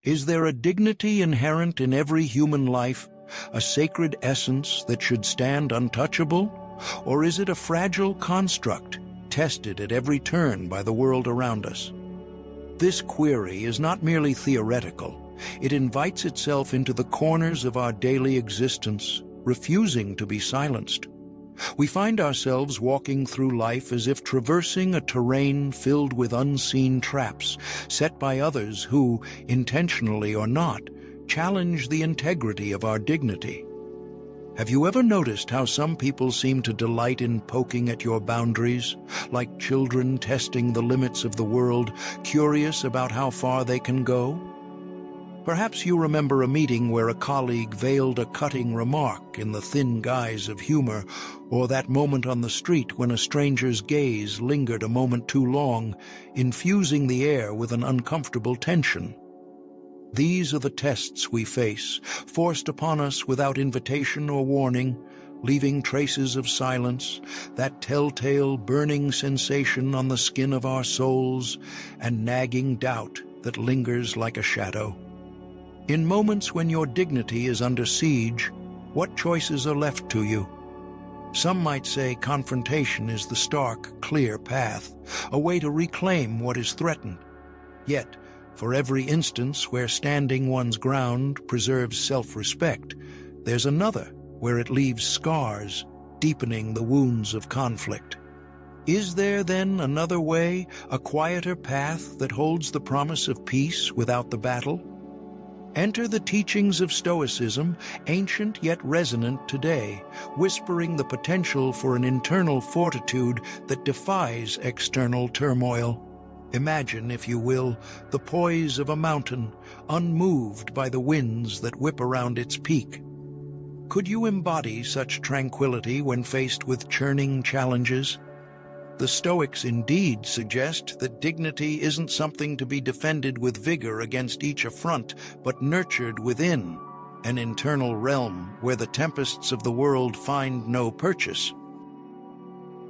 Is there a dignity inherent in every human life, a sacred essence that should stand untouchable? Or is it a fragile construct, tested at every turn by the world around us? This query is not merely theoretical. It invites itself into the corners of our daily existence, refusing to be silenced. We find ourselves walking through life as if traversing a terrain filled with unseen traps, set by others who, intentionally or not, challenge the integrity of our dignity. Have you ever noticed how some people seem to delight in poking at your boundaries, like children testing the limits of the world, curious about how far they can go? Perhaps you remember a meeting where a colleague veiled a cutting remark in the thin guise of humor, or that moment on the street when a stranger's gaze lingered a moment too long, infusing the air with an uncomfortable tension. These are the tests we face, forced upon us without invitation or warning, leaving traces of silence, that telltale burning sensation on the skin of our souls, and nagging doubt that lingers like a shadow. In moments when your dignity is under siege, what choices are left to you? Some might say confrontation is the stark, clear path, a way to reclaim what is threatened. Yet, for every instance where standing one's ground preserves self-respect, there's another where it leaves scars, deepening the wounds of conflict. Is there then another way, a quieter path that holds the promise of peace without the battle? Enter the teachings of Stoicism, ancient yet resonant today, whispering the potential for an internal fortitude that defies external turmoil. Imagine, if you will, the poise of a mountain, unmoved by the winds that whip around its peak. Could you embody such tranquility when faced with churning challenges? The Stoics indeed suggest that dignity isn't something to be defended with vigor against each affront, but nurtured within, an internal realm where the tempests of the world find no purchase.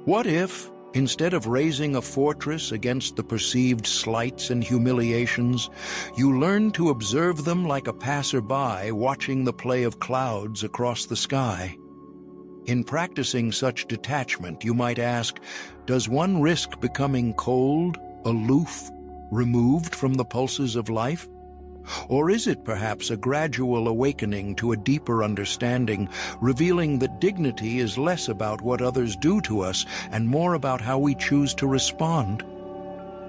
What if, instead of raising a fortress against the perceived slights and humiliations, you learn to observe them like a passerby watching the play of clouds across the sky? In practicing such detachment, you might ask, does one risk becoming cold, aloof, removed from the pulses of life? Or is it perhaps a gradual awakening to a deeper understanding, revealing that dignity is less about what others do to us and more about how we choose to respond?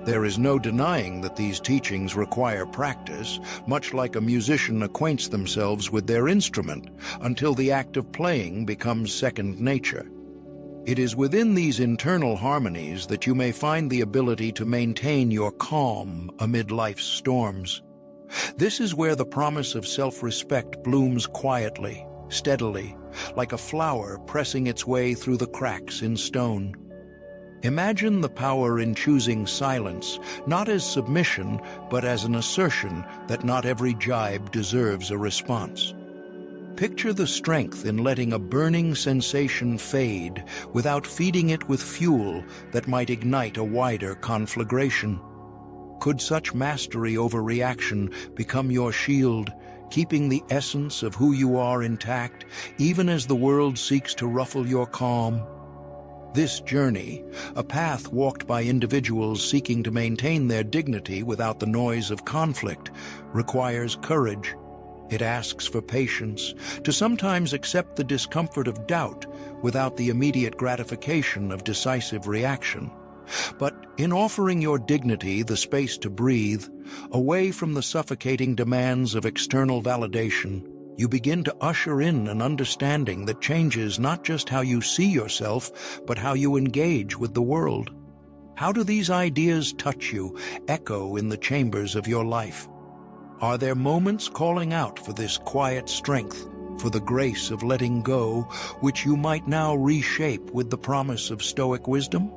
There is no denying that these teachings require practice, much like a musician acquaints themselves with their instrument, until the act of playing becomes second nature. It is within these internal harmonies that you may find the ability to maintain your calm amid life's storms. This is where the promise of self-respect blooms quietly, steadily, like a flower pressing its way through the cracks in stone. Imagine the power in choosing silence, not as submission, but as an assertion that not every jibe deserves a response. Picture the strength in letting a burning sensation fade without feeding it with fuel that might ignite a wider conflagration. Could such mastery over reaction become your shield, keeping the essence of who you are intact, even as the world seeks to ruffle your calm? This journey, a path walked by individuals seeking to maintain their dignity without the noise of conflict, requires courage. It asks for patience, to sometimes accept the discomfort of doubt without the immediate gratification of decisive reaction. But in offering your dignity the space to breathe, away from the suffocating demands of external validation, you begin to usher in an understanding that changes not just how you see yourself, but how you engage with the world. How do these ideas touch you, echo in the chambers of your life? Are there moments calling out for this quiet strength, for the grace of letting go, which you might now reshape with the promise of Stoic wisdom?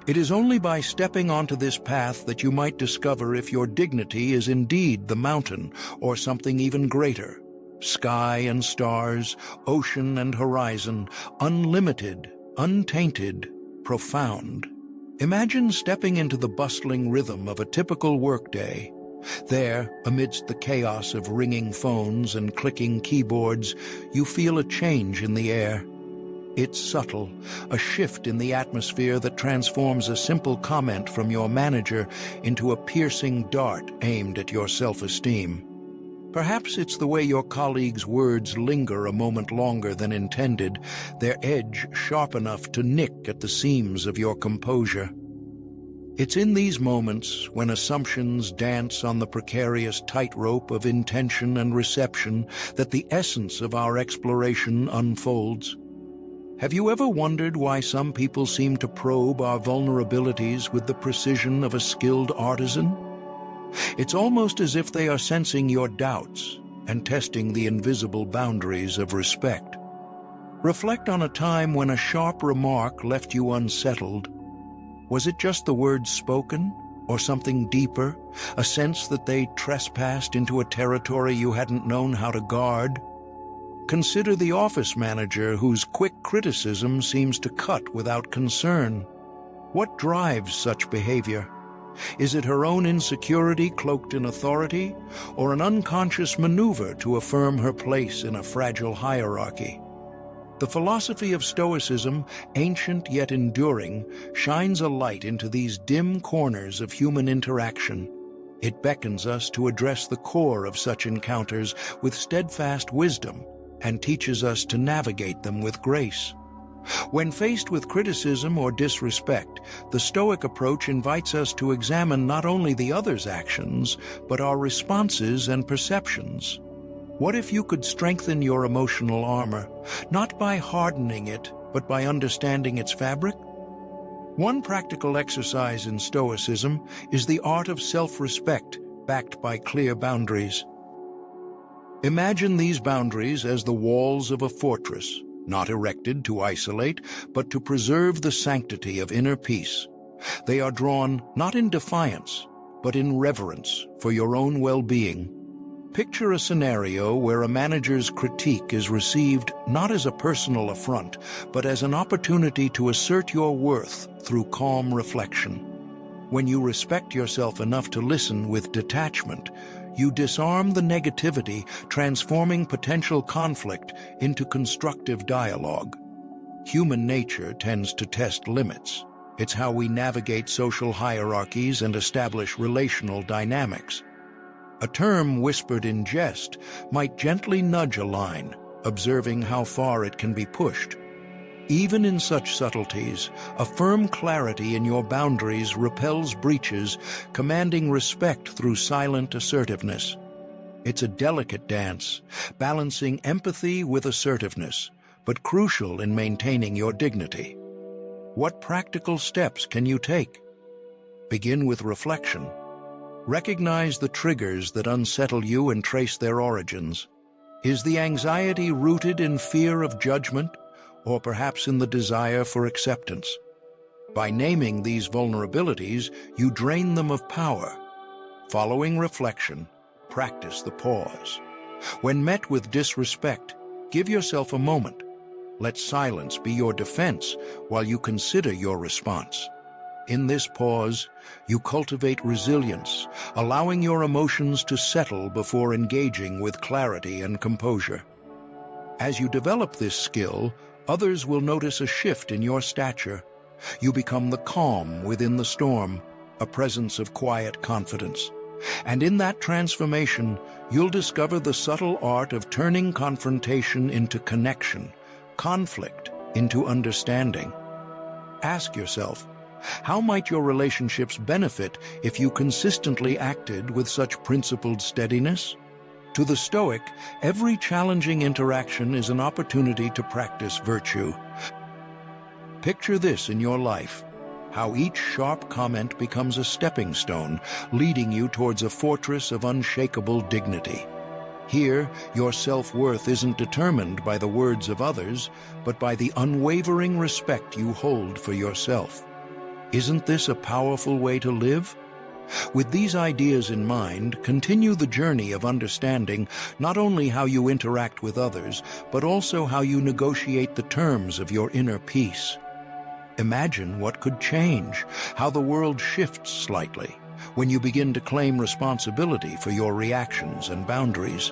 It is only by stepping onto this path that you might discover if your dignity is indeed the mountain or something even greater. Sky and stars, ocean and horizon, unlimited, untainted, profound. Imagine stepping into the bustling rhythm of a typical workday, There, amidst the chaos of ringing phones and clicking keyboards, you feel a change in the air. It's subtle, a shift in the atmosphere that transforms a simple comment from your manager into a piercing dart aimed at your self-esteem. Perhaps it's the way your colleagues' words linger a moment longer than intended, their edge sharp enough to nick at the seams of your composure. It's in these moments, when assumptions dance on the precarious tightrope of intention and reception, that the essence of our exploration unfolds. Have you ever wondered why some people seem to probe our vulnerabilities with the precision of a skilled artisan? It's almost as if they are sensing your doubts and testing the invisible boundaries of respect. Reflect on a time when a sharp remark left you unsettled. Was it just the words spoken, or something deeper, a sense that they trespassed into a territory you hadn't known how to guard? Consider the office manager whose quick criticism seems to cut without concern. What drives such behavior? Is it her own insecurity cloaked in authority, or an unconscious maneuver to affirm her place in a fragile hierarchy? The philosophy of Stoicism, ancient yet enduring, shines a light into these dim corners of human interaction. It beckons us to address the core of such encounters with steadfast wisdom and teaches us to navigate them with grace. When faced with criticism or disrespect, the Stoic approach invites us to examine not only the other's actions, but our responses and perceptions. What if you could strengthen your emotional armor, not by hardening it, but by understanding its fabric? One practical exercise in Stoicism is the art of self-respect, backed by clear boundaries. Imagine these boundaries as the walls of a fortress, not erected to isolate, but to preserve the sanctity of inner peace. They are drawn not in defiance, but in reverence for your own well-being. Picture a scenario where a manager's critique is received not as a personal affront, but as an opportunity to assert your worth through calm reflection. When you respect yourself enough to listen with detachment, you disarm the negativity, transforming potential conflict into constructive dialogue. Human nature tends to test limits. It's how we navigate social hierarchies and establish relational dynamics. A term whispered in jest might gently nudge a line, observing how far it can be pushed. Even in such subtleties, a firm clarity in your boundaries repels breaches, commanding respect through silent assertiveness. It's a delicate dance, balancing empathy with assertiveness, but crucial in maintaining your dignity. What practical steps can you take? Begin with reflection. Recognize the triggers that unsettle you and trace their origins. Is the anxiety rooted in fear of judgment, or perhaps in the desire for acceptance? By naming these vulnerabilities, you drain them of power. Following reflection, practice the pause. When met with disrespect, give yourself a moment. Let silence be your defense while you consider your response. In this pause, you cultivate resilience, allowing your emotions to settle before engaging with clarity and composure. As you develop this skill, others will notice a shift in your stature. You become the calm within the storm, a presence of quiet confidence. And in that transformation, you'll discover the subtle art of turning confrontation into connection, conflict into understanding. Ask yourself, how might your relationships benefit if you consistently acted with such principled steadiness? To the Stoic, every challenging interaction is an opportunity to practice virtue. Picture this in your life, how each sharp comment becomes a stepping stone, leading you towards a fortress of unshakable dignity. Here, your self-worth isn't determined by the words of others, but by the unwavering respect you hold for yourself. Isn't this a powerful way to live? With these ideas in mind, continue the journey of understanding not only how you interact with others, but also how you negotiate the terms of your inner peace. Imagine what could change, how the world shifts slightly, when you begin to claim responsibility for your reactions and boundaries.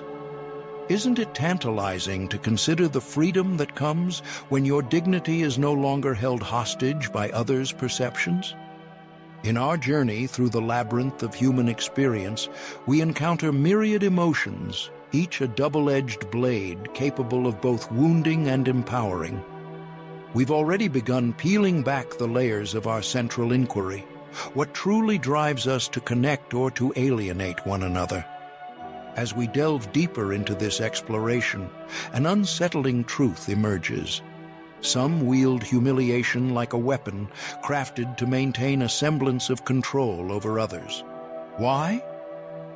Isn't it tantalizing to consider the freedom that comes when your dignity is no longer held hostage by others' perceptions? In our journey through the labyrinth of human experience, we encounter myriad emotions, each a double-edged blade capable of both wounding and empowering. We've already begun peeling back the layers of our central inquiry, what truly drives us to connect or to alienate one another. As we delve deeper into this exploration, an unsettling truth emerges. Some wield humiliation like a weapon, crafted to maintain a semblance of control over others. Why?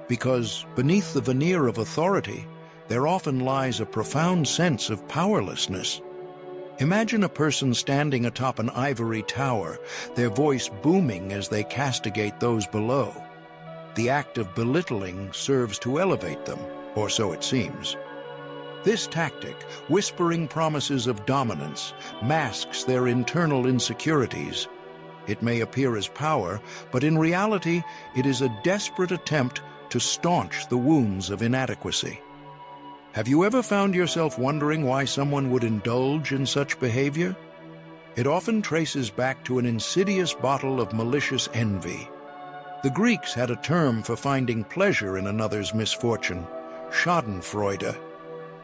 Because beneath the veneer of authority, there often lies a profound sense of powerlessness. Imagine a person standing atop an ivory tower, their voice booming as they castigate those below. The act of belittling serves to elevate them, or so it seems. This tactic, whispering promises of dominance, masks their internal insecurities. It may appear as power, but in reality, it is a desperate attempt to staunch the wounds of inadequacy. Have you ever found yourself wondering why someone would indulge in such behavior? It often traces back to an insidious bottle of malicious envy. The Greeks had a term for finding pleasure in another's misfortune, schadenfreude.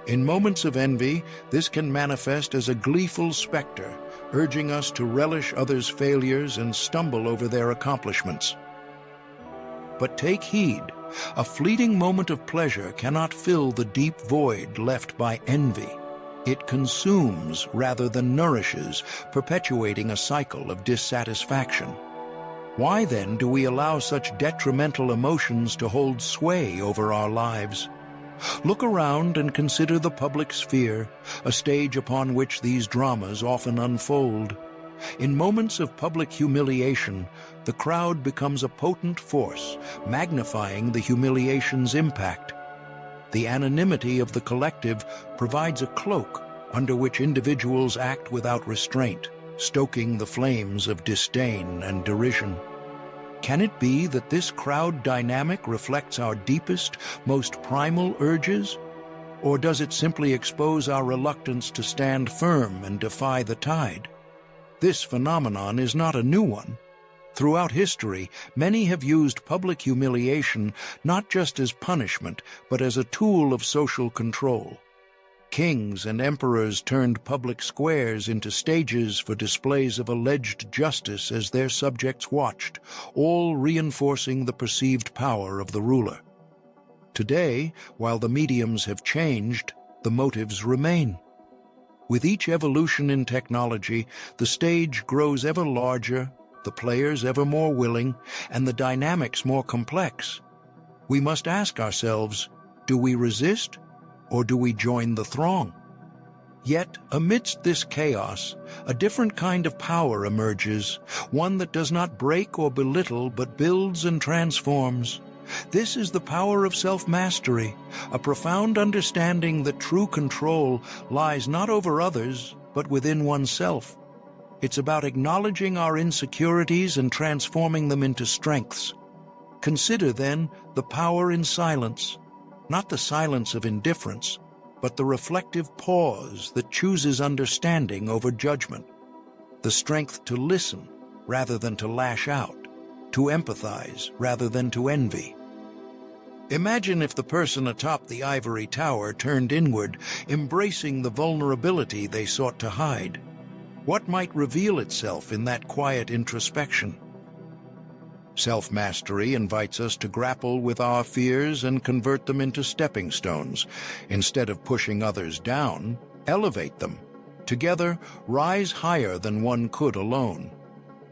In moments of envy, this can manifest as a gleeful specter, urging us to relish others' failures and stumble over their accomplishments. But take heed, a fleeting moment of pleasure cannot fill the deep void left by envy. It consumes rather than nourishes, perpetuating a cycle of dissatisfaction. Why then do we allow such detrimental emotions to hold sway over our lives? Look around and consider the public sphere, a stage upon which these dramas often unfold. In moments of public humiliation, the crowd becomes a potent force, magnifying the humiliation's impact. The anonymity of the collective provides a cloak under which individuals act without restraint, stoking the flames of disdain and derision. Can it be that this crowd dynamic reflects our deepest, most primal urges? Or does it simply expose our reluctance to stand firm and defy the tide? This phenomenon is not a new one. Throughout history, many have used public humiliation not just as punishment, but as a tool of social control. Kings and emperors turned public squares into stages for displays of alleged justice as their subjects watched, all reinforcing the perceived power of the ruler. Today, while the mediums have changed, the motives remain. With each evolution in technology, the stage grows ever larger, the players ever more willing, and the dynamics more complex. We must ask ourselves, do we resist, or do we join the throng? Yet, amidst this chaos, a different kind of power emerges, one that does not break or belittle, but builds and transforms. This is the power of self-mastery, a profound understanding that true control lies not over others, but within oneself. It's about acknowledging our insecurities and transforming them into strengths. Consider, then, the power in silence, not the silence of indifference, but the reflective pause that chooses understanding over judgment, the strength to listen rather than to lash out, to empathize rather than to envy. Imagine if the person atop the ivory tower turned inward, embracing the vulnerability they sought to hide. What might reveal itself in that quiet introspection? Self-mastery invites us to grapple with our fears and convert them into stepping stones. Instead of pushing others down, elevate them. Together, rise higher than one could alone.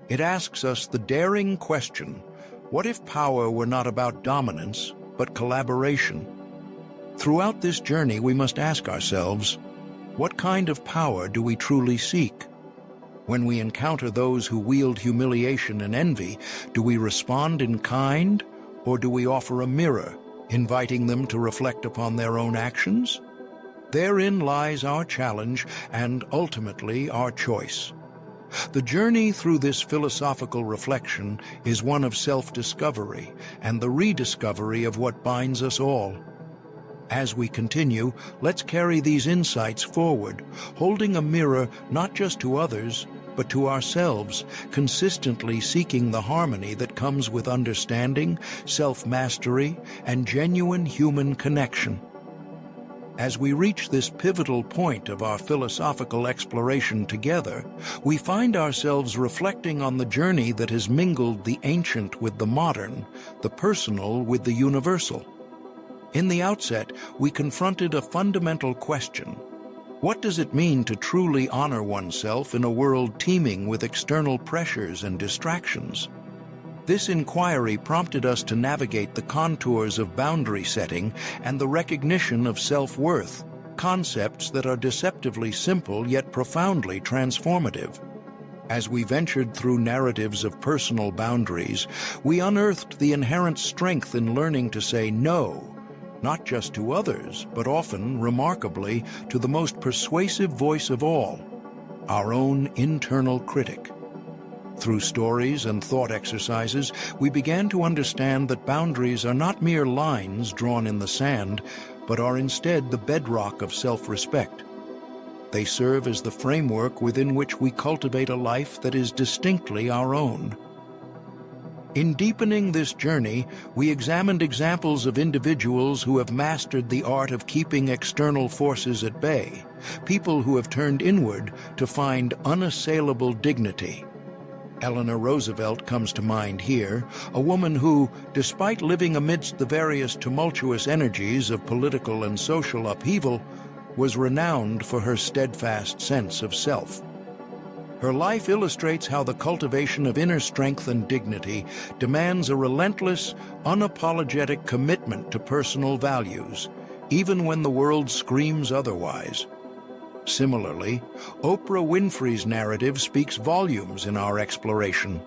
It asks us the daring question, what if power were not about dominance, but collaboration? Throughout this journey, we must ask ourselves, what kind of power do we truly seek? When we encounter those who wield humiliation and envy, do we respond in kind, or do we offer a mirror, inviting them to reflect upon their own actions? Therein lies our challenge and ultimately our choice. The journey through this philosophical reflection is one of self-discovery and the rediscovery of what binds us all. As we continue, let's carry these insights forward, holding a mirror not just to others, but to ourselves, consistently seeking the harmony that comes with understanding, self-mastery, and genuine human connection. As we reach this pivotal point of our philosophical exploration together, we find ourselves reflecting on the journey that has mingled the ancient with the modern, the personal with the universal. In the outset, we confronted a fundamental question. What does it mean to truly honor oneself in a world teeming with external pressures and distractions? This inquiry prompted us to navigate the contours of boundary setting and the recognition of self-worth, concepts that are deceptively simple yet profoundly transformative. As we ventured through narratives of personal boundaries, we unearthed the inherent strength in learning to say no, not just to others, but often, remarkably, to the most persuasive voice of all, our own internal critic. Through stories and thought exercises, we began to understand that boundaries are not mere lines drawn in the sand, but are instead the bedrock of self-respect. They serve as the framework within which we cultivate a life that is distinctly our own. In deepening this journey, we examined examples of individuals who have mastered the art of keeping external forces at bay, people who have turned inward to find unassailable dignity. Eleanor Roosevelt comes to mind here, a woman who, despite living amidst the various tumultuous energies of political and social upheaval, was renowned for her steadfast sense of self. Her life illustrates how the cultivation of inner strength and dignity demands a relentless, unapologetic commitment to personal values, even when the world screams otherwise. Similarly, Oprah Winfrey's narrative speaks volumes in our exploration.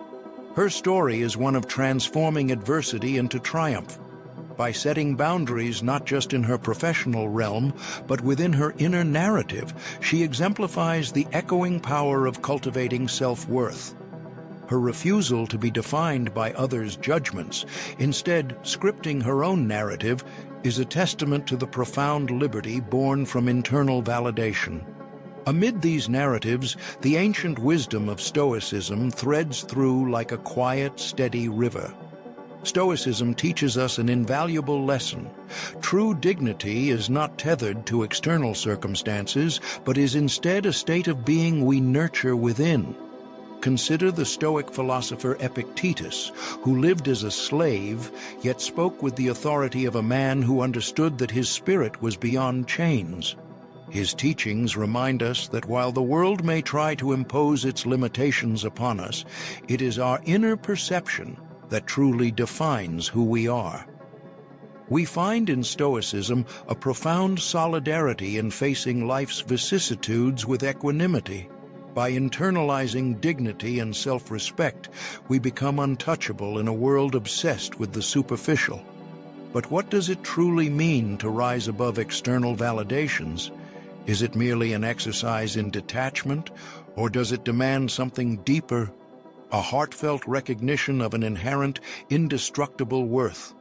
Her story is one of transforming adversity into triumph. By setting boundaries not just in her professional realm, but within her inner narrative, she exemplifies the echoing power of cultivating self-worth. Her refusal to be defined by others' judgments, instead scripting her own narrative, is a testament to the profound liberty born from internal validation. Amid these narratives, the ancient wisdom of Stoicism threads through like a quiet, steady river. Stoicism teaches us an invaluable lesson. True dignity is not tethered to external circumstances, but is instead a state of being we nurture within. Consider the Stoic philosopher Epictetus, who lived as a slave, yet spoke with the authority of a man who understood that his spirit was beyond chains. His teachings remind us that while the world may try to impose its limitations upon us, it is our inner perception that truly defines who we are. We find in Stoicism a profound solidarity in facing life's vicissitudes with equanimity. By internalizing dignity and self-respect, we become untouchable in a world obsessed with the superficial. But what does it truly mean to rise above external validations? Is it merely an exercise in detachment, or does it demand something deeper, a heartfelt recognition of an inherent, indestructible worth?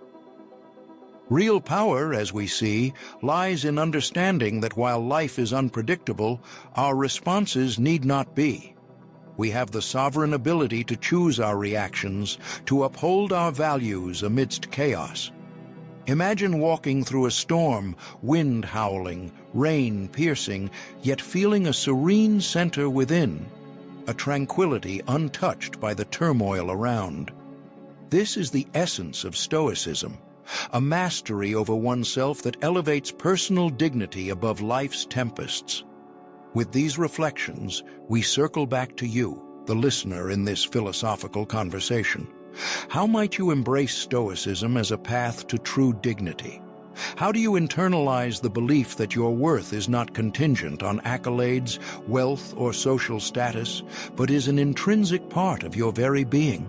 Real power, as we see, lies in understanding that while life is unpredictable, our responses need not be. We have the sovereign ability to choose our reactions, to uphold our values amidst chaos. Imagine walking through a storm, wind howling, rain piercing, yet feeling a serene center within, a tranquility untouched by the turmoil around. This is the essence of Stoicism, a mastery over oneself that elevates personal dignity above life's tempests. With these reflections, we circle back to you, the listener in this philosophical conversation. How might you embrace Stoicism as a path to true dignity? How do you internalize the belief that your worth is not contingent on accolades, wealth, or social status, but is an intrinsic part of your very being?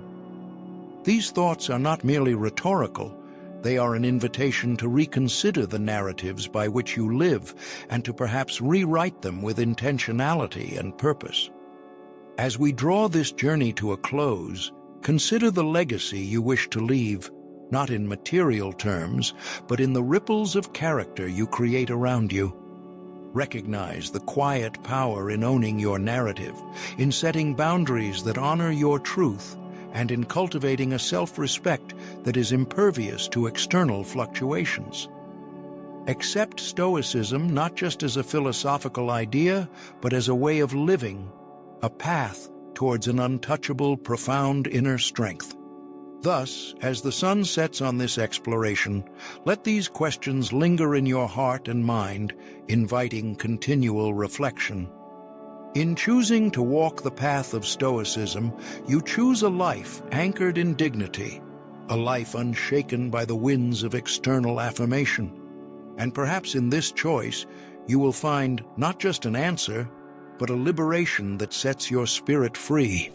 These thoughts are not merely rhetorical. They are an invitation to reconsider the narratives by which you live and to perhaps rewrite them with intentionality and purpose. As we draw this journey to a close, consider the legacy you wish to leave, not in material terms, but in the ripples of character you create around you. Recognize the quiet power in owning your narrative, in setting boundaries that honor your truth, and in cultivating a self-respect that is impervious to external fluctuations. Accept Stoicism not just as a philosophical idea, but as a way of living, a path towards an untouchable, profound inner strength. Thus, as the sun sets on this exploration, let these questions linger in your heart and mind, inviting continual reflection. In choosing to walk the path of Stoicism, you choose a life anchored in dignity, a life unshaken by the winds of external affirmation. And perhaps in this choice, you will find not just an answer, but a liberation that sets your spirit free.